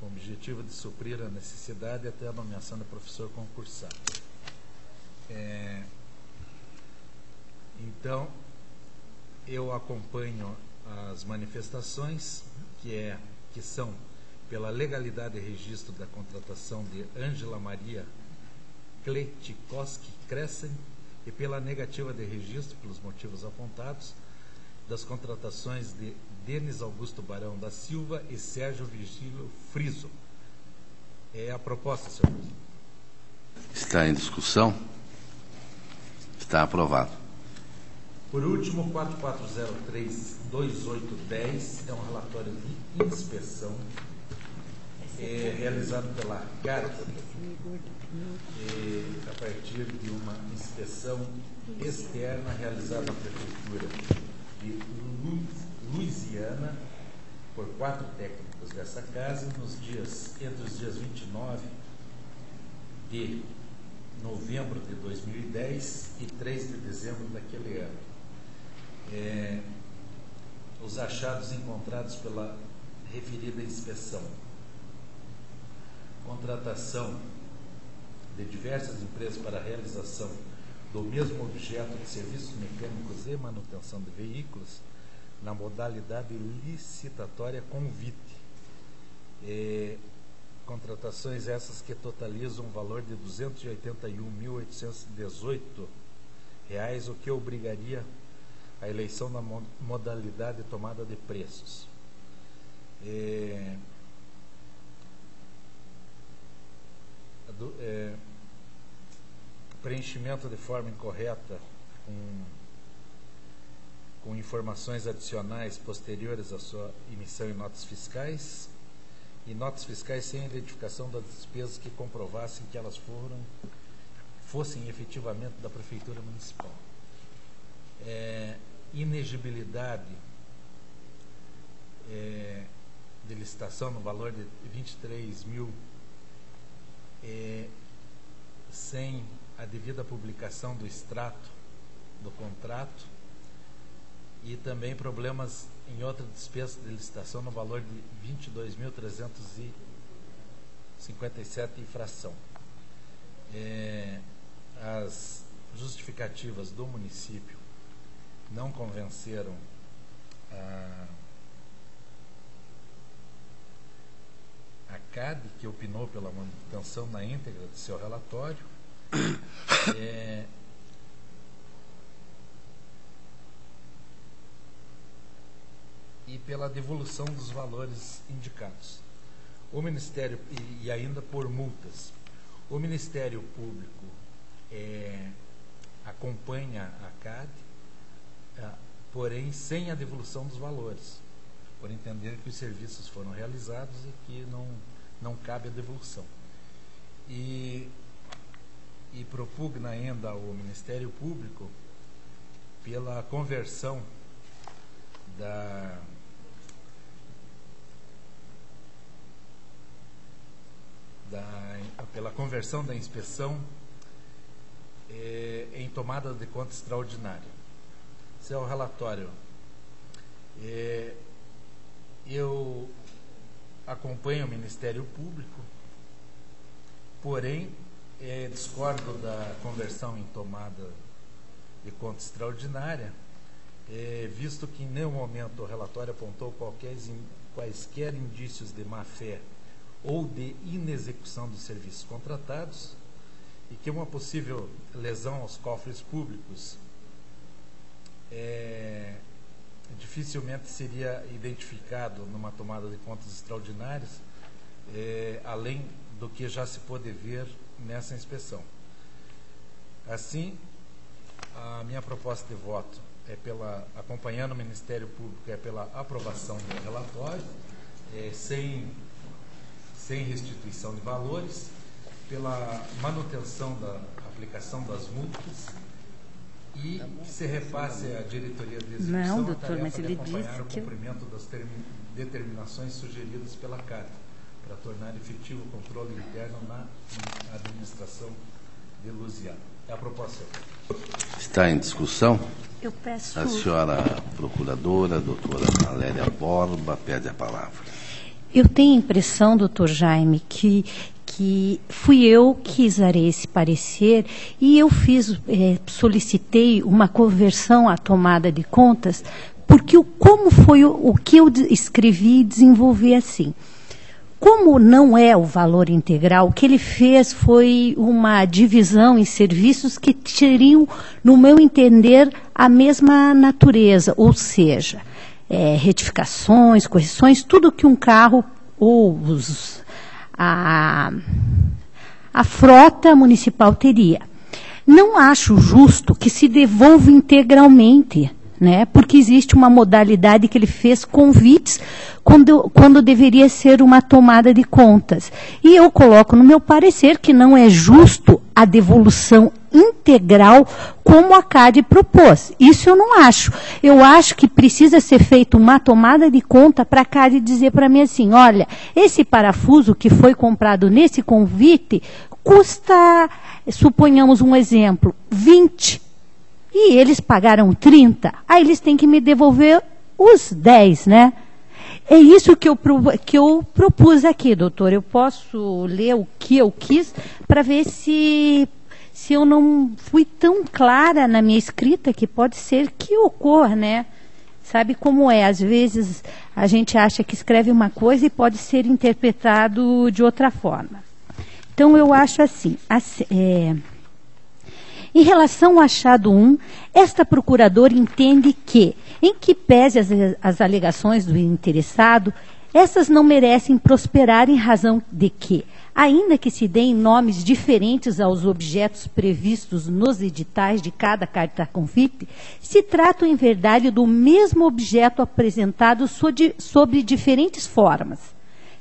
com o objetivo de suprir a necessidade até a nomeação do professor concursado. Então, eu acompanho as manifestações que são pela legalidade e registro da contratação de Ângela Maria Kletikowski Kressen e pela negativa de registro, pelos motivos apontados, das contratações de Denis Augusto Barão da Silva e Sérgio Virgílio Friso. É a proposta, senhor presidente. Está em discussão? Está aprovado. Por último, 4403-2810 é um relatório de inspeção realizado pela CAD a partir de uma inspeção externa realizada na Prefeitura de Luisiana por 4 técnicos dessa casa entre os dias 29 de novembro de 2010 e 3 de dezembro daquele ano. Os achados encontrados pela referida inspeção: contratação de diversas empresas para a realização do mesmo objeto de serviços mecânicos e manutenção de veículos na modalidade licitatória convite. Contratações essas que totalizam um valor de R$ 281.818, o que obrigaria a eleição da modalidade de tomada de preços. Preenchimento de forma incorreta com informações adicionais posteriores à sua emissão em notas fiscais, e notas fiscais sem identificação das despesas que comprovassem que elas fossem efetivamente da Prefeitura Municipal. Inegibilidade de licitação no valor de 23.000 sem a devida publicação do extrato do contrato, e também problemas em outra despesa de licitação no valor de 22.357 infração. As justificativas do município não convenceram a CAD, que opinou pela manutenção na íntegra de seu relatório, e pela devolução dos valores indicados. O Ministério, e ainda por multas, o Ministério Público acompanha a CAD, porém sem a devolução dos valores, por entender que os serviços foram realizados e que não cabe a devolução. E propugna ainda ao Ministério Público pela conversão da inspeção em tomada de conta extraordinária. Esse é o relatório. Eu acompanho o Ministério Público, porém discordo da conversão em tomada de conta extraordinária, visto que em nenhum momento o relatório apontou quaisquer indícios de má-fé ou de inexecução dos serviços contratados, e que uma possível lesão aos cofres públicos dificilmente seria identificado numa tomada de contas extraordinárias, além do que já se pôde ver nessa inspeção. Assim, a minha proposta de voto acompanhando o Ministério Público, pela aprovação do relatório, sem restituição de valores, pela manutenção da aplicação das multas, e que se repasse à diretoria de execução a tarefa de acompanhar o cumprimento das determinações sugeridas pela CAD, para tornar efetivo o controle interno na administração de Luisiana. É a proposta. Está em discussão? Eu peço... A senhora procuradora, doutora Valéria Borba, pede a palavra. Eu tenho a impressão, doutor Jaime, que que fui eu que exarei esse parecer e eu solicitei uma conversão à tomada de contas, porque como foi o que eu escrevi e desenvolvi assim. Como não é o valor integral, o que ele fez foi uma divisão em serviços que teriam, no meu entender, a mesma natureza, ou seja, retificações, correções, tudo que um carro ou a frota municipal teria. Não acho justo que se devolva integralmente, né? Porque existe uma modalidade que ele fez convites quando deveria ser uma tomada de contas. E eu coloco no meu parecer que não é justo a devolução integral como a CADE propôs. Isso eu não acho. Eu acho que precisa ser feita uma tomada de conta para a CADE dizer para mim assim, olha, esse parafuso que foi comprado nesse convite custa, suponhamos um exemplo, 20. E eles pagaram 30. Aí eles têm que me devolver os 10, né? É isso que eu propus aqui, doutor. Eu posso ler o que eu quis para ver se eu não fui tão clara na minha escrita, que pode ser que ocorra, né? Sabe como é? Às vezes a gente acha que escreve uma coisa e pode ser interpretado de outra forma. Então eu acho assim, em relação ao achado 1, esta procuradora entende que, em que pese as alegações do interessado, essas não merecem prosperar em razão de que, ainda que se deem nomes diferentes aos objetos previstos nos editais de cada carta-convite, se tratam, em verdade, do mesmo objeto apresentado sob diferentes formas.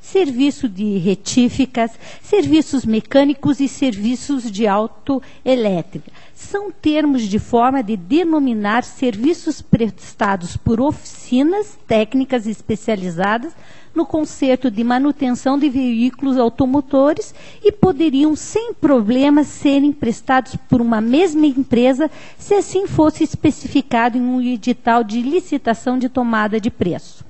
Serviço de retíficas, serviços mecânicos e serviços de autoelétrica. São termos de forma de denominar serviços prestados por oficinas técnicas especializadas no conserto de manutenção de veículos automotores e poderiam, sem problemas, serem prestados por uma mesma empresa se assim fosse especificado em um edital de licitação de tomada de preço.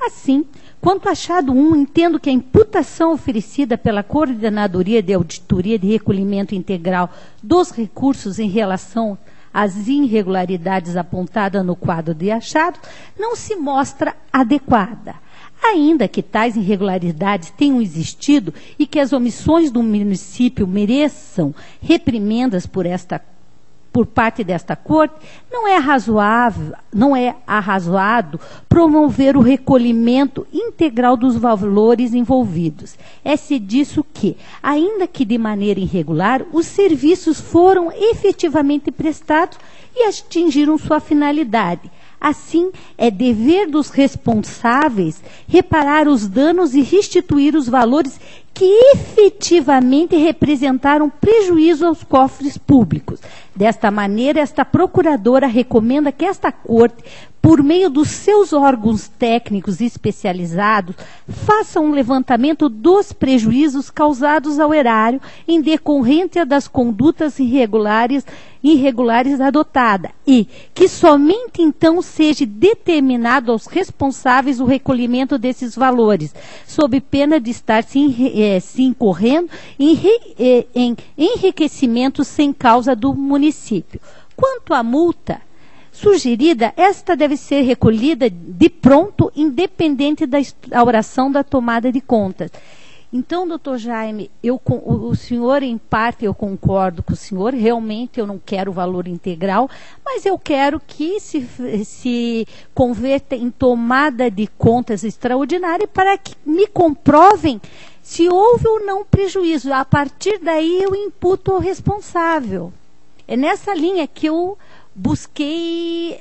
Assim, quanto achado 1, entendo que a imputação oferecida pela Coordenadoria de Auditoria de Recolhimento Integral dos recursos em relação às irregularidades apontadas no quadro de achado não se mostra adequada. Ainda que tais irregularidades tenham existido e que as omissões do município mereçam reprimendas por parte desta Corte, não é arrazoado promover o recolhimento integral dos valores envolvidos. É-se disso que, ainda que de maneira irregular, os serviços foram efetivamente prestados e atingiram sua finalidade. Assim, é dever dos responsáveis reparar os danos e restituir os valores que efetivamente representaram prejuízo aos cofres públicos. Desta maneira, esta procuradora recomenda que esta Corte, por meio dos seus órgãos técnicos especializados, faça um levantamento dos prejuízos causados ao erário em decorrência das condutas irregulares adotadas e que somente então seja determinado aos responsáveis o recolhimento desses valores, sob pena de estar se incorrendo em enriquecimento sem causa do município. Quanto à multa sugerida, esta deve ser recolhida de pronto, independente da instauração da tomada de contas. Então, doutor Jaime, o senhor, em parte, eu concordo com o senhor, realmente eu não quero o valor integral, mas eu quero que se converta em tomada de contas extraordinária para que me comprovem se houve ou não prejuízo. A partir daí, eu imputo ao responsável. É nessa linha que eu busquei,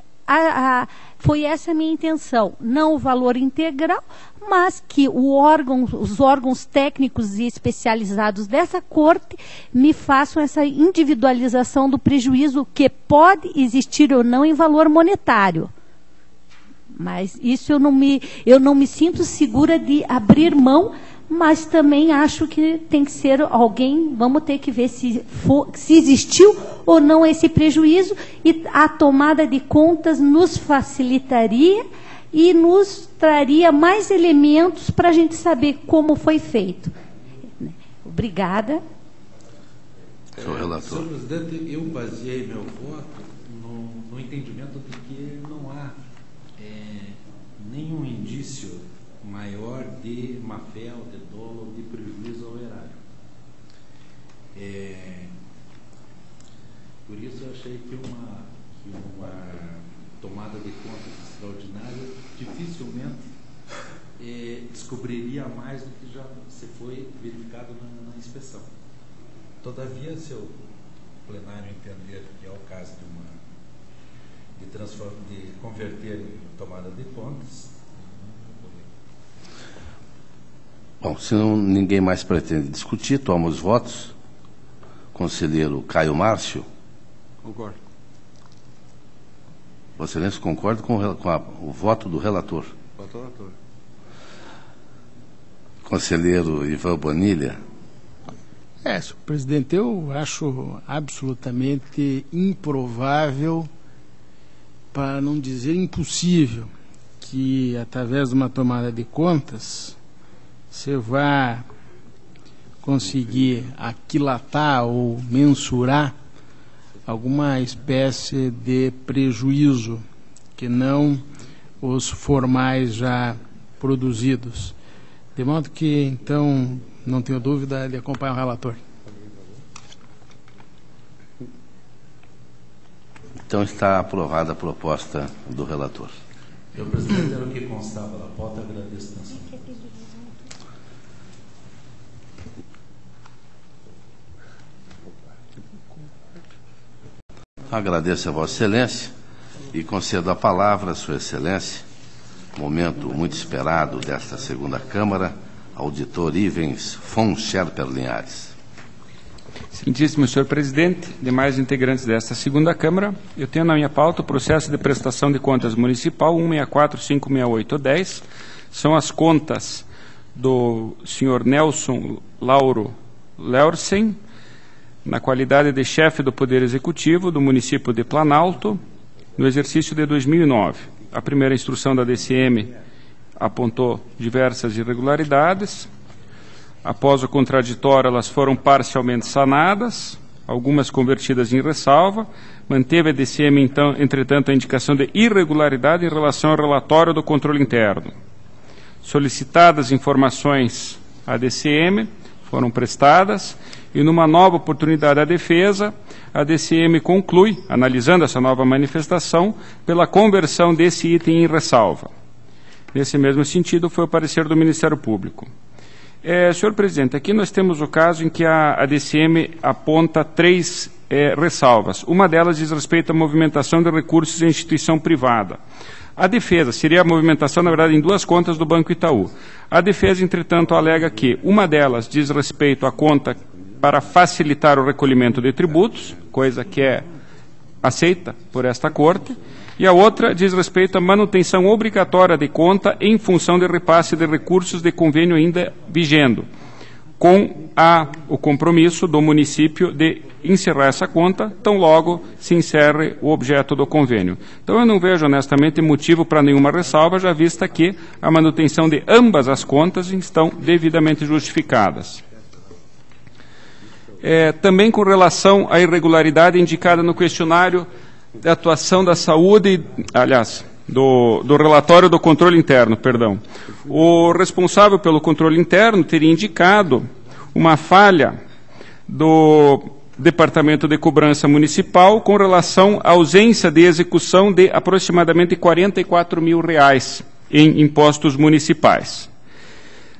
foi essa a minha intenção, não o valor integral, mas que os órgãos técnicos e especializados dessa Corte me façam essa individualização do prejuízo que pode existir ou não em valor monetário. Mas isso eu não me sinto segura de abrir mão, mas também acho que tem que ser alguém, vamos ter que ver se existiu ou não esse prejuízo, e a tomada de contas nos facilitaria e nos traria mais elementos para a gente saber como foi feito. Obrigada. Senhor relator. Senhor presidente, eu baseei meu voto no entendimento de que não há nenhum indício maior de má-fé, ou de dolo, ou de prejuízo ao erário. Por isso eu achei que uma tomada de contas extraordinária dificilmente descobriria mais do que já se foi verificado na inspeção. Todavia, se o plenário entender que é o caso de converter em tomada de contas. Bom, se ninguém mais pretende discutir, toma os votos. Conselheiro Caio Márcio. Concordo. Vossa Excelência concorda com o voto do relator? Voto do relator. Conselheiro Ivan Bonilha. Senhor presidente, eu acho absolutamente improvável, para não dizer impossível, que através de uma tomada de contas você vá conseguir aquilatar ou mensurar alguma espécie de prejuízo que não os formais já produzidos. De modo que, então, não tenho dúvida de acompanhar o relator. Então está aprovada a proposta do relator. Senhor presidente, era o que constava da pauta, agradeço a atenção. Agradeço a Vossa Excelência e concedo a palavra à Sua Excelência, momento muito esperado desta segunda Câmara, auditor Ivens von Scherper Linhares. Excelentíssimo senhor presidente, demais integrantes desta segunda Câmara, eu tenho na minha pauta o processo de prestação de contas municipal 164-568-10. São as contas do senhor Nelson Lauro Leursen, na qualidade de chefe do Poder Executivo do município de Planalto, no exercício de 2009. A primeira instrução da DCM apontou diversas irregularidades. Após o contraditório, elas foram parcialmente sanadas, algumas convertidas em ressalva. Manteve a DCM, então, entretanto, a indicação de irregularidade em relação ao relatório do controle interno. Solicitadas informações à DCM foram prestadas e, numa nova oportunidade à defesa, a DCM conclui, analisando essa nova manifestação, pela conversão desse item em ressalva. Nesse mesmo sentido, foi o parecer do Ministério Público. Senhor presidente, aqui nós temos o caso em que a DCM aponta 3 ressalvas. Uma delas diz respeito à movimentação de recursos em instituição privada. A defesa seria a movimentação, na verdade, em 2 contas do Banco Itaú. A defesa, entretanto, alega que uma delas diz respeito à conta para facilitar o recolhimento de tributos, coisa que é aceita por esta Corte, e a outra diz respeito à manutenção obrigatória de conta em função de repasse de recursos de convênio ainda vigendo, com o compromisso do município de encerrar essa conta, tão logo se encerre o objeto do convênio. Então eu não vejo, honestamente, motivo para nenhuma ressalva, já vista que a manutenção de ambas as contas estão devidamente justificadas. Também com relação à irregularidade indicada no questionário de atuação da saúde, aliás, do relatório do controle interno, perdão. O responsável pelo controle interno teria indicado uma falha do Departamento de Cobrança Municipal com relação à ausência de execução de aproximadamente R$44 mil em impostos municipais.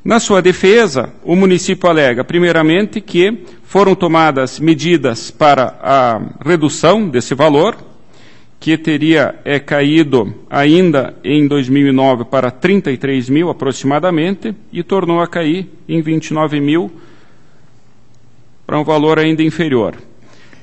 Na sua defesa, o município alega, primeiramente, que foram tomadas medidas para a redução desse valor, que teria caído ainda em 2009 para 33 mil aproximadamente, e tornou a cair em 29 mil para um valor ainda inferior.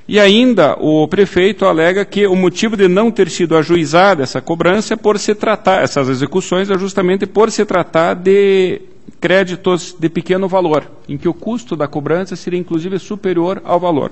E ainda o prefeito alega que o motivo de não ter sido ajuizada essa cobrança é por se tratar, essas execuções é justamente por se tratar de créditos de pequeno valor, em que o custo da cobrança seria inclusive superior ao valor.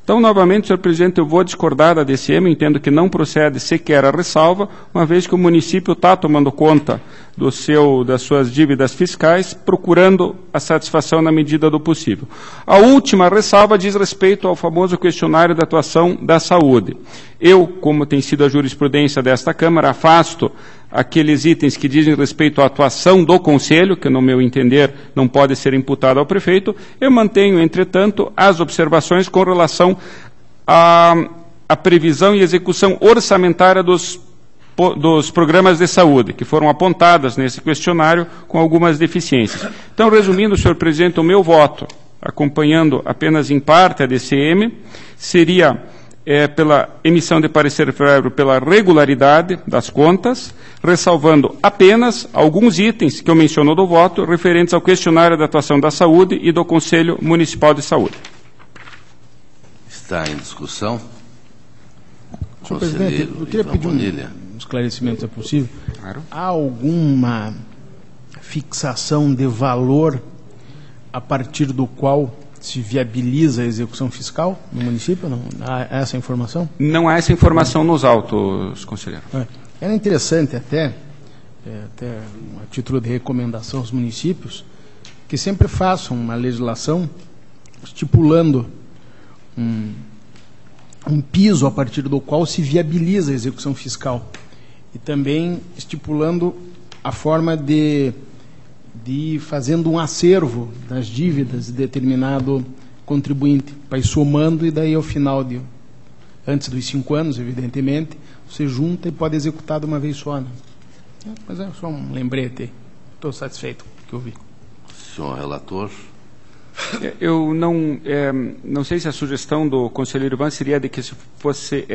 Então, novamente, senhor presidente, eu vou discordar da DCM, entendo que não procede sequer a ressalva, uma vez que o município está tomando conta das suas dívidas fiscais, procurando a satisfação na medida do possível. A última ressalva diz respeito ao famoso questionário da atuação da saúde. Eu, como tem sido a jurisprudência desta Câmara, afasto aqueles itens que dizem respeito à atuação do Conselho, que, no meu entender, não pode ser imputado ao prefeito. Eu mantenho, entretanto, as observações com relação à previsão e execução orçamentária dos programas de saúde, que foram apontadas nesse questionário com algumas deficiências. Então, resumindo, senhor presidente, o meu voto, acompanhando apenas em parte a DCM, seria pela emissão de parecer prévio pela regularidade das contas, ressalvando apenas alguns itens que eu menciono do voto, referentes ao questionário da atuação da saúde e do Conselho Municipal de Saúde. Está em discussão. Senhor presidente, eu queria pedir um esclarecimento, se é possível. Claro. Há alguma fixação de valor a partir do qual se viabiliza a execução fiscal no município? Não há essa informação? Não há essa informação nos autos, conselheiro. Era interessante até a título de recomendação aos municípios, que sempre façam uma legislação estipulando um piso a partir do qual se viabiliza a execução fiscal e também estipulando a forma de fazendo um acervo das dívidas de determinado contribuinte, para ir somando e daí ao final antes dos 5 anos, evidentemente, você junta e pode executar de uma vez só. Né? Mas é só um lembrete. Estou satisfeito com o que eu vi. Senhor relator. Eu não sei se a sugestão do conselheiro Ivan seria de que se fosse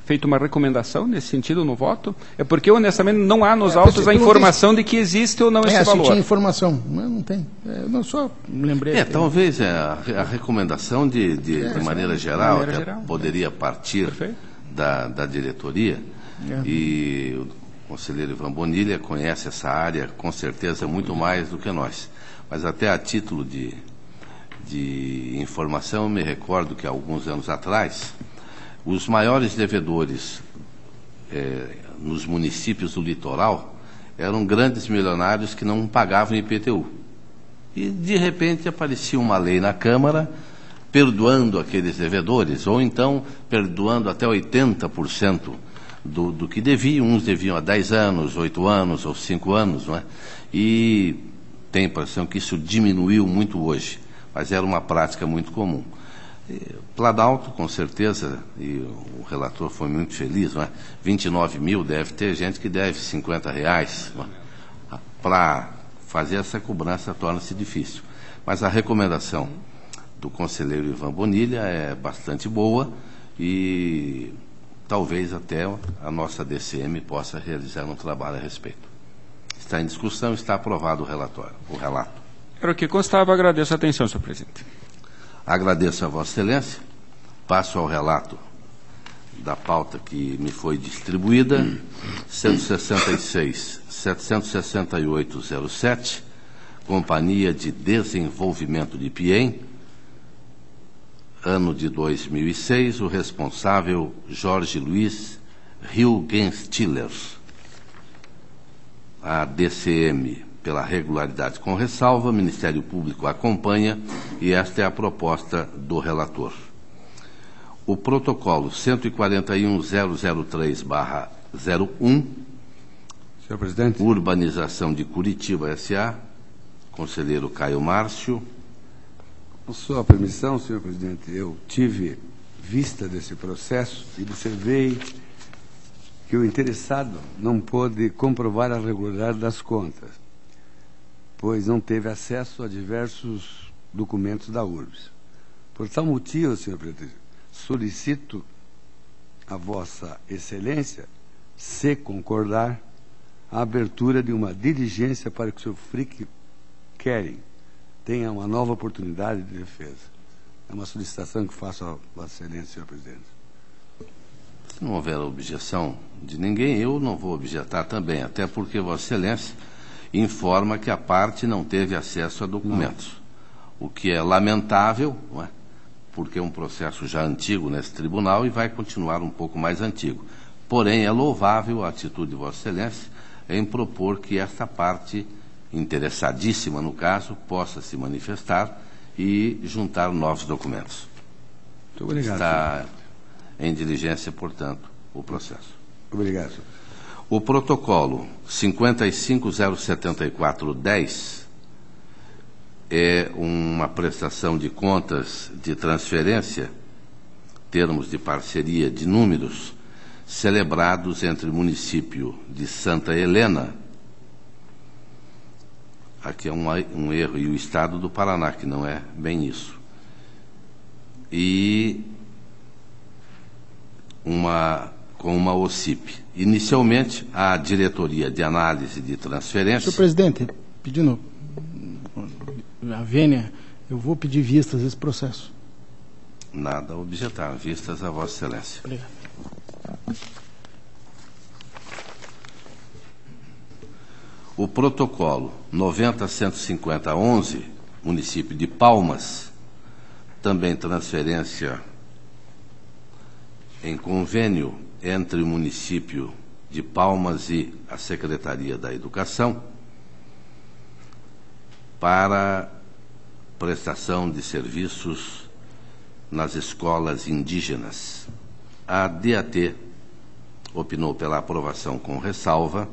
feita uma recomendação nesse sentido no voto. É porque, honestamente, não há nos autos a informação de que existe ou não esse valor. Se tinha informação, mas não tem. Eu não só lembrei. Talvez a recomendação de maneira geral, poderia partir da diretoria. E o conselheiro Ivan Bonilha conhece essa área, com certeza, muito mais do que nós. Mas até a título de informação, me recordo que, alguns anos atrás, os maiores devedores nos municípios do litoral eram grandes milionários que não pagavam IPTU. E, de repente, aparecia uma lei na Câmara perdoando aqueles devedores, ou então perdoando até 80% do que deviam. Uns deviam há 10 anos, 8 anos ou 5 anos, não é? E tem a impressão que isso diminuiu muito hoje, mas era uma prática muito comum. Planalto, com certeza, e o relator foi muito feliz, não é? 29 mil, deve ter gente que deve R$50. Para fazer essa cobrança torna-se difícil. Mas a recomendação do conselheiro Ivan Bonilha é bastante boa e talvez até a nossa DCM possa realizar um trabalho a respeito. Está em discussão, está aprovado o relato. Era o que constava, agradeço a atenção, senhor presidente. Agradeço a Vossa Excelência. Passo ao relato da pauta que me foi distribuída. 166.768.07, Companhia de Desenvolvimento de Piem, ano de 2006, o responsável Jorge Luiz Hilgenstiller. A DCM, pela regularidade com ressalva, o Ministério Público acompanha e esta é a proposta do relator. O protocolo 141.003/01, senhor presidente, Urbanização de Curitiba S.A., conselheiro Caio Márcio. com sua permissão, senhor presidente, eu tive vista desse processo e observei que o interessado não pôde comprovar a regularidade das contas, pois não teve acesso a diversos documentos da URBS. Por tal motivo, senhor presidente, solicito a Vossa Excelência, se concordar, a abertura de uma diligência para que o senhor Frick Kering tenha uma nova oportunidade de defesa. É uma solicitação que faço a Vossa Excelência, senhor presidente. Se não houver objeção de ninguém, eu não vou objetar também, até porque Vossa Excelência informa que a parte não teve acesso a documentos, o que é lamentável, não é? porque é um processo já antigo nesse tribunal e vai continuar um pouco mais antigo. Porém, é louvável a atitude de Vossa Excelência em propor que esta parte, interessadíssima no caso, possa se manifestar e juntar novos documentos. Muito obrigado. Está em diligência, portanto, o processo. Obrigado, senhor. O protocolo 55074-10 é uma prestação de contas de transferência, termos de parceria de números, celebrados entre o município de Santa Helena, aqui é um erro, e o Estado do Paraná, que não é bem isso, e com uma OCIP. Inicialmente, a Diretoria de Análise de Transferência... Senhor presidente, pedindo a vênia, eu vou pedir vistas desse processo. Nada a objetar, vistas a Vossa Excelência. Obrigado. O protocolo 90.150.11, município de Palmas, também transferência em convênio entre o município de Palmas e a Secretaria da Educação, para prestação de serviços nas escolas indígenas. A DAT opinou pela aprovação com ressalva,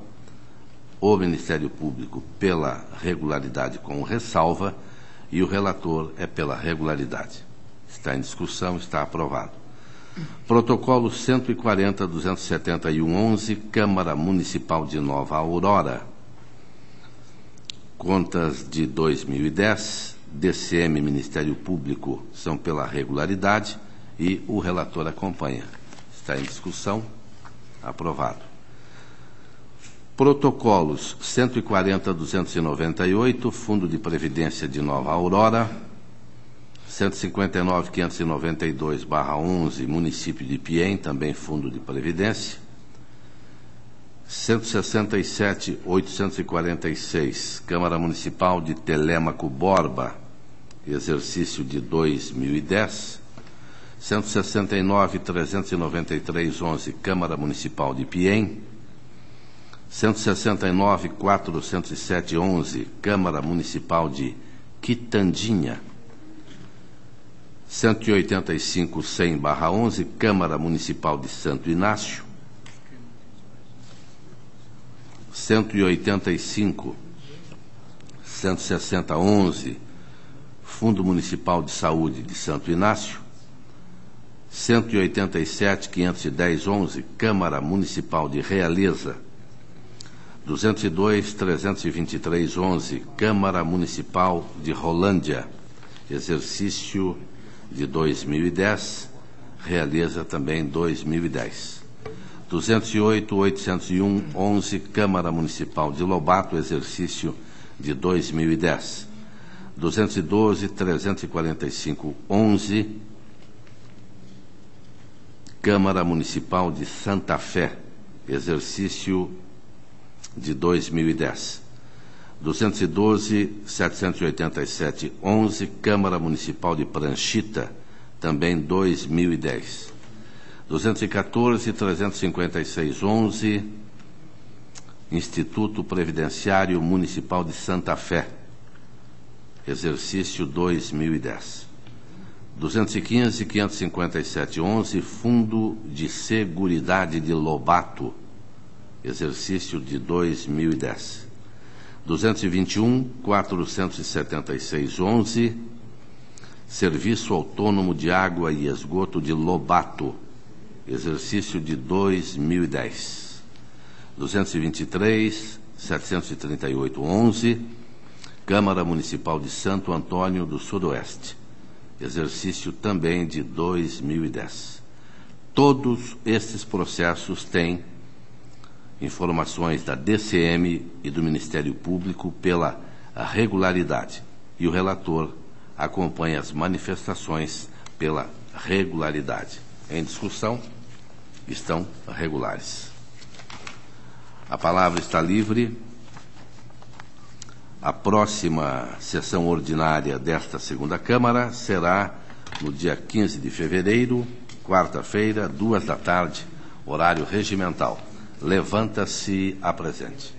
o Ministério Público pela regularidade com ressalva e o relator é pela regularidade. Está em discussão, está aprovado. Protocolo 140.271.11, Câmara Municipal de Nova Aurora. Contas de 2010, DCM Ministério Público são pela regularidade e o relator acompanha. Está em discussão, aprovado. Protocolos 140.298, Fundo de Previdência de Nova Aurora, 159.592/11, município de Piém, também Fundo de Previdência, 167.846, Câmara Municipal de Telêmaco Borba, exercício de 2010, 169.393.11, Câmara Municipal de Piém, 169.407.11, Câmara Municipal de Quitandinha, 185.100/11, Câmara Municipal de Santo Inácio, 185.160.11, Fundo Municipal de Saúde de Santo Inácio, 187.510.11, Câmara Municipal de Realeza, 202.323.11, Câmara Municipal de Rolândia, exercício de 2010, Realeza também 2010. 208.801.11, Câmara Municipal de Lobato, exercício de 2010. 212.345.11, Câmara Municipal de Santa Fé, exercício de 2010. 212.787.11, Câmara Municipal de Pranchita, também 2010. 214.356.11, Instituto Previdenciário Municipal de Santa Fé, exercício 2010. 215.557.11, Fundo de Seguridade de Lobato, exercício de 2010. 221.476.11, Serviço Autônomo de Água e Esgoto de Lobato, exercício de 2010. 223.738.11, Câmara Municipal de Santo Antônio do Sudoeste, exercício também de 2010. Todos estes processos têm informações da DCM e do Ministério Público pela regularidade, e o relator acompanha as manifestações pela regularidade. Em discussão, estão regulares. A palavra está livre. A próxima sessão ordinária desta segunda Câmara será no dia 15 de fevereiro, quarta-feira, 14h, horário regimental. Levanta-se a presente.